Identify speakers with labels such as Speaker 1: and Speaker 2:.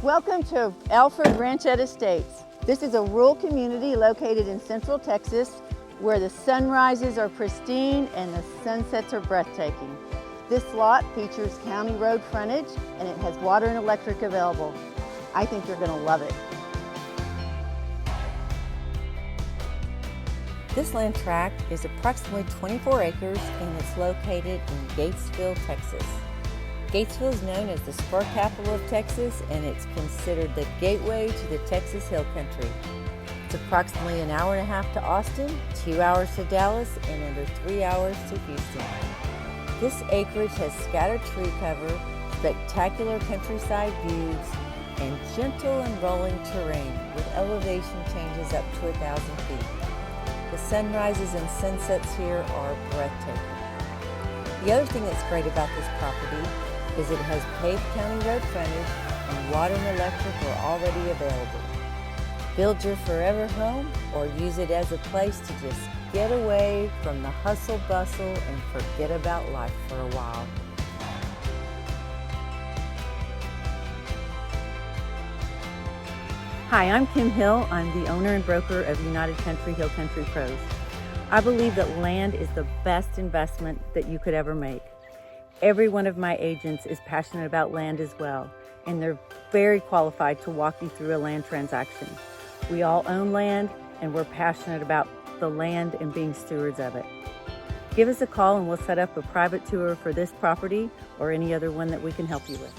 Speaker 1: Welcome to Alford Ranchette Estates. This is a rural community located in central Texas where the sunrises are pristine and the sunsets are breathtaking. This lot features county road frontage and it has water and electric available. I think you're going to love it.
Speaker 2: This land tract is approximately 24 acres and it's located in Gatesville, Texas. Gatesville is known as the Spur Capital of Texas and it's considered the gateway to the Texas Hill Country. It's approximately an hour and a half to Austin, 2 hours to Dallas, and under 3 hours to Houston. This acreage has scattered tree cover, spectacular countryside views, and gentle and rolling terrain with elevation changes up to 1,000 feet. The sunrises and sunsets here are breathtaking. The other thing that's great about this property is it has paved county road frontage and water and electric are already available. Build your forever home or use it as a place to just get away from the hustle bustle and forget about life for a while.
Speaker 3: Hi, I'm Kim Hill. I'm the owner and broker of United Country Hill Country Pros. I believe that land is the best investment that you could ever make. Every one of my agents is passionate about land as well, and they're very qualified to walk you through a land transaction. We all own land, and we're passionate about the land and being stewards of it. Give us a call and we'll set up a private tour for this property or any other one that we can help you with.